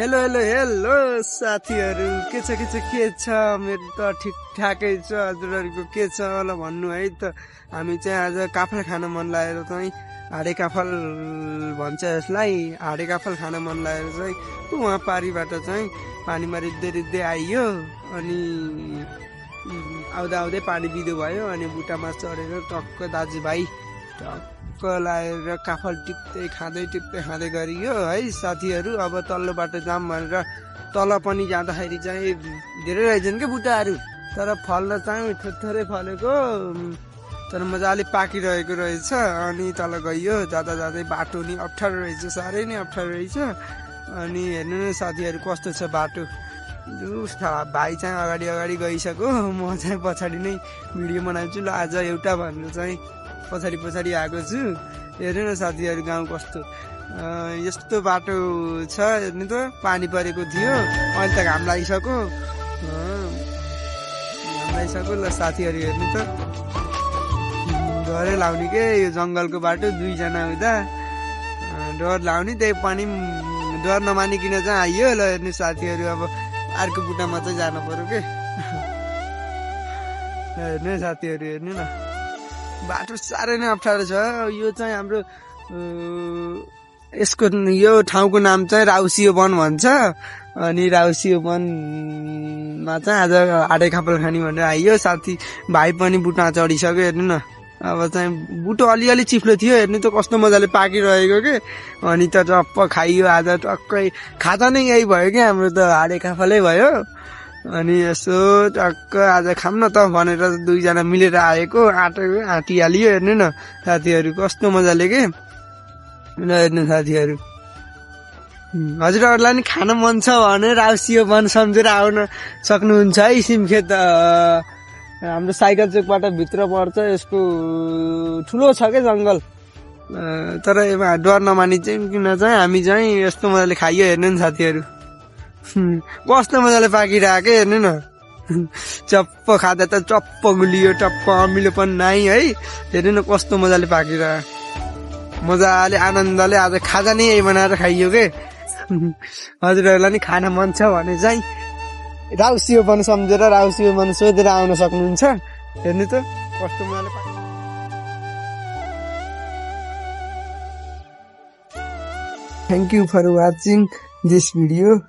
Hello hello hello साथीहरू, के छ मेरो त ठिकठाकै छ। हजुरहरूको के छ होला भन्नु है त। हामी चाहिँ आज काफल खान मन लागेर चाहिँ हाडे काफल भन्छ यसलाई, हाडे काफल खान मन लागेर चाहिँ उहाँ पारीबाट चाहिँ पानीमा रित्दै रित्दै आइयो। अनि आउँदा आउँदै पानी बिदो भयो। अनि बुट्टामा चढेर टक्क दाजुभाइ टक्क लाएर काफल टिप्दै खाँदै गरियो है साथीहरू। अब तल्लो बाटो जाम भनेर तल पनि जाँदाखेरि चाहिँ धेरै रहेछन् के बुट्टाहरू, तर फल्न चाहिँ थोरै फलेको, तर मजाले पाकिरहेको रहेछ। अनि तल गइयो, जाँदा जाँदै बाटो नि अप्ठ्यारो रहेछ, साह्रै नै अप्ठ्यारो रहेछ। अनि हेर्नु न साथीहरू कस्तो छ बाटो। भाइ चाहिँ अगाडि गइसक्यो, म चाहिँ पछाडि नै भिडियो बनाउँछु ल आज एउटा भनेर चाहिँ पछाडि आएको छु। हेर्नु न साथीहरू गाउँ कस्तो यस्तो बाटो छ। हेर्नु त पानी परेको थियो, अहिले त घाम लागिसक्यो ल साथीहरू। हेर्नु त डरै लाउने के, यो जङ्गलको बाटो दुईजना हुँदा डर लाउने, त्यही पनि डर नमानिकन चाहिँ आइयो ल। हेर्नु साथीहरू अब अर्को बुट्टामा चाहिँ जानु पर्यो के। हेर्नु साथीहरू, हेर्नु न बाटो साह्रै नै अप्ठ्यारो छ। यो चाहिँ हाम्रो यसको यो ठाउँको नाम चाहिँ राउसियो वन भन्छ। अनि राउसियो वनमा चाहिँ आज हाडे काफल खाने भनेर आइयो साथी भाइ पनि बुट्टा चढिसक्यो। हेर्नु न अब चाहिँ बुटो अलिअलि चिप्लो थियो, हेर्नु त कस्तो मजाले पाकिरहेको के। अनि त टप्प खाइयो आज, टक्कै खाता नै यही भयो क्या, हाम्रो त हाडे काफलै भयो। अनि यसो टक्क आज खाम न त भनेर दुईजना मिलेर आएको, आँटिहालियो। हेर्नु न साथीहरू कस्तो मजाले के। हेर्नु साथीहरू, हजुरहरूलाई नि खान मन छ भने राउसियो वन सम्झेर आउन सक्नुहुन्छ है। सिमखेत हाम्रो साइकल चोकबाट भित्र पर्छ, यसको ठुलो छ क्या जङ्गल। तर डर नमानी चाहिँ किन चाहिँ हामी चाहिँ यस्तो मजाले खाइयो। हेर्नु नि साथीहरू कस्तो मजाले पाकिरहेको, हेर्नु न चप्प खाँदा त चप्प गुलियो, टप्प अमिलो पनि नाइ है। हेर्नु न कस्तो मजाले पाकिरह, मजाले आनन्दले आज खाजा नै यही बनाएर खाइयो के। हजुरहरूलाई नि खान मन छ भने चाहिँ राउसियो वन सम्झेर राउसियो वन सोधेर आउन सक्नुहुन्छ। हेर्नु त कस्तो मजाले Thank you for watching this video.